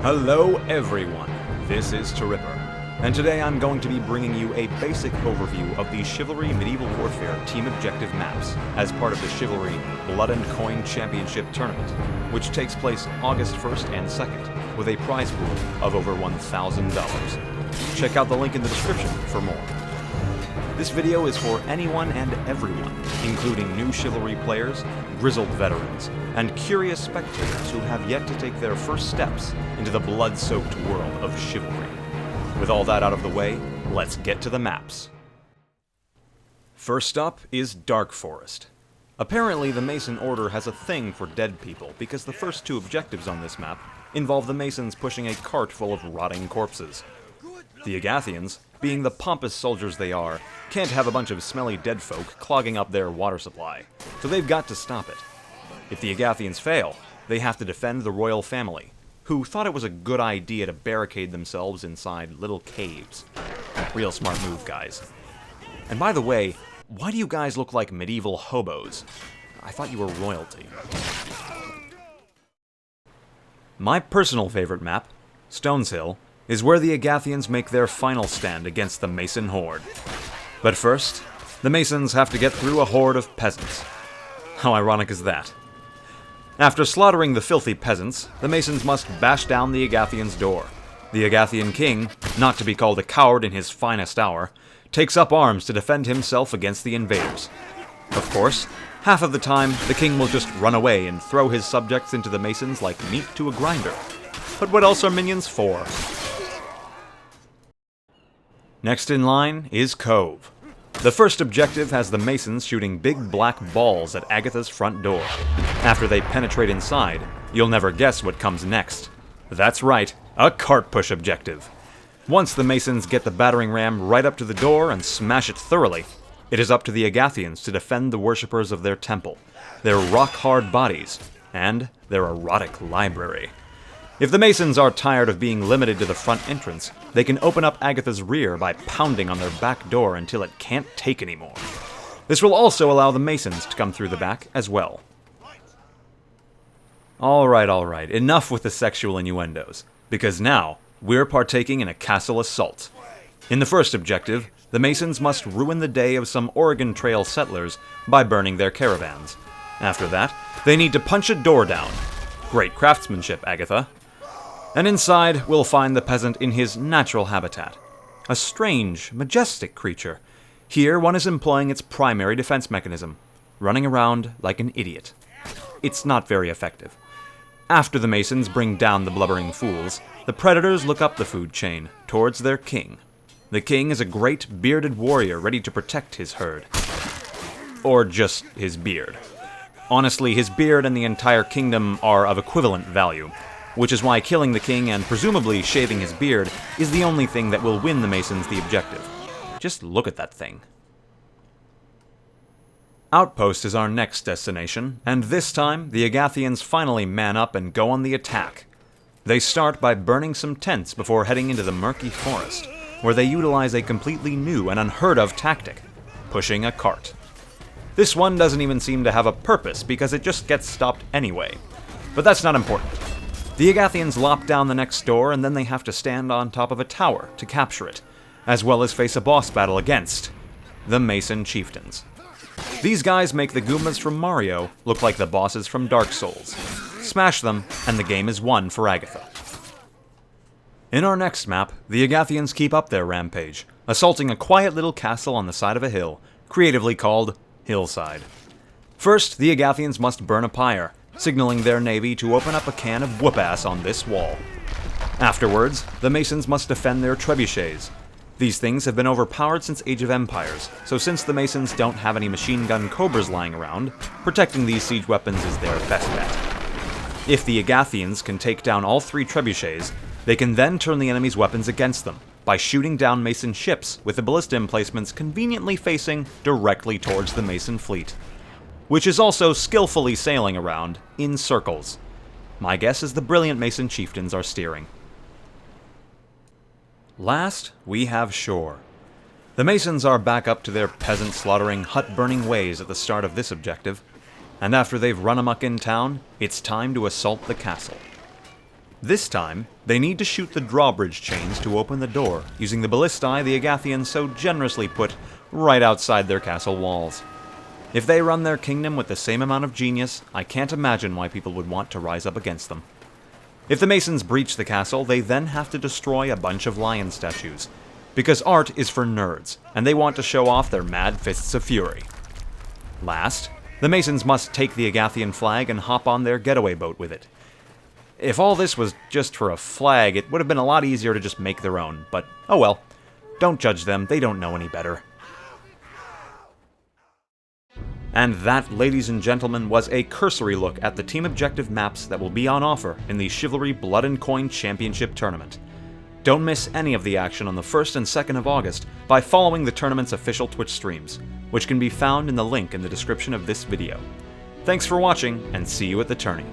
Hello everyone, this is Ripper, and today I'm going to be bringing you a basic overview of the Chivalry Medieval Warfare Team Objective maps as part of the Chivalry Blood and Coin Championship Tournament, which takes place August 1st and 2nd, with a prize pool of over $1,000. Check out the link in the description for more. This video is for anyone and everyone, including new Chivalry players, grizzled veterans, and curious spectators who have yet to take their first steps into the blood-soaked world of Chivalry. With all that out of the way, let's get to the maps. First up is Dark Forest. Apparently the Mason Order has a thing for dead people because the first two objectives on this map involve the Masons pushing a cart full of rotting corpses. The Agathians, being the pompous soldiers they are, can't have a bunch of smelly dead folk clogging up their water supply, so they've got to stop it. If the Agathians fail, they have to defend the royal family, who thought it was a good idea to barricade themselves inside little caves. Real smart move, guys. And by the way, why do you guys look like medieval hobos? I thought you were royalty. My personal favorite map, Stones Hill, is where the Agathians make their final stand against the Mason horde. But first, the Masons have to get through a horde of peasants. How ironic is that? After slaughtering the filthy peasants, the Masons must bash down the Agathians' door. The Agathian king, not to be called a coward in his finest hour, takes up arms to defend himself against the invaders. Of course, half of the time, the king will just run away and throw his subjects into the Masons like meat to a grinder. But what else are minions for? Next in line is Cove. The first objective has the Masons shooting big black balls at Agatha's front door. After they penetrate inside, you'll never guess what comes next. That's right, a cart push objective. Once the Masons get the battering ram right up to the door and smash it thoroughly, it is up to the Agathians to defend the worshippers of their temple, their rock-hard bodies, and their erotic library. If the Masons are tired of being limited to the front entrance, they can open up Agatha's rear by pounding on their back door until it can't take anymore. This will also allow the Masons to come through the back as well. Alright, enough with the sexual innuendos, because now we're partaking in a castle assault. In the first objective, the Masons must ruin the day of some Oregon Trail settlers by burning their caravans. After that, they need to punch a door down. Great craftsmanship, Agatha. And inside, we'll find the peasant in his natural habitat. A strange, majestic creature. Here, one is employing its primary defense mechanism, running around like an idiot. It's not very effective. After the Masons bring down the blubbering fools, the predators look up the food chain, towards their king. The king is a great bearded warrior ready to protect his herd. Or just his beard. Honestly, his beard and the entire kingdom are of equivalent value, which is why killing the king and presumably shaving his beard is the only thing that will win the Masons the objective. Just look at that thing. Outpost is our next destination, and this time the Agathians finally man up and go on the attack. They start by burning some tents before heading into the murky forest, where they utilize a completely new and unheard of tactic, pushing a cart. This one doesn't even seem to have a purpose because it just gets stopped anyway, but that's not important. The Agathians lop down the next door, and then they have to stand on top of a tower to capture it, as well as face a boss battle against the Mason Chieftains. These guys make the Goombas from Mario look like the bosses from Dark Souls. Smash them, and the game is won for Agatha. In our next map, the Agathians keep up their rampage, assaulting a quiet little castle on the side of a hill, creatively called Hillside. First, the Agathians must burn a pyre, signaling their navy to open up a can of whoop-ass on this wall. Afterwards, the Masons must defend their trebuchets. These things have been overpowered since Age of Empires, so since the Masons don't have any machine gun cobras lying around, protecting these siege weapons is their best bet. If the Agathians can take down all three trebuchets, they can then turn the enemy's weapons against them by shooting down Mason ships with the ballista emplacements conveniently facing directly towards the Mason fleet, which is also skillfully sailing around in circles. My guess is the brilliant Mason chieftains are steering. Last, we have shore. The Masons are back up to their peasant-slaughtering, hut-burning ways at the start of this objective, and after they've run amok in town, it's time to assault the castle. This time, they need to shoot the drawbridge chains to open the door, using the ballistae the Agathians so generously put right outside their castle walls. If they run their kingdom with the same amount of genius, I can't imagine why people would want to rise up against them. If the Masons breach the castle, they then have to destroy a bunch of lion statues, because art is for nerds, and they want to show off their mad fists of fury. Last, the Masons must take the Agathian flag and hop on their getaway boat with it. If all this was just for a flag, it would have been a lot easier to just make their own, but oh well. Don't judge them, they don't know any better. And that, ladies and gentlemen, was a cursory look at the team objective maps that will be on offer in the Chivalry Blood and Coin Championship Tournament. Don't miss any of the action on the 1st and 2nd of August by following the tournament's official Twitch streams, which can be found in the link in the description of this video. Thanks for watching, and see you at the tourney.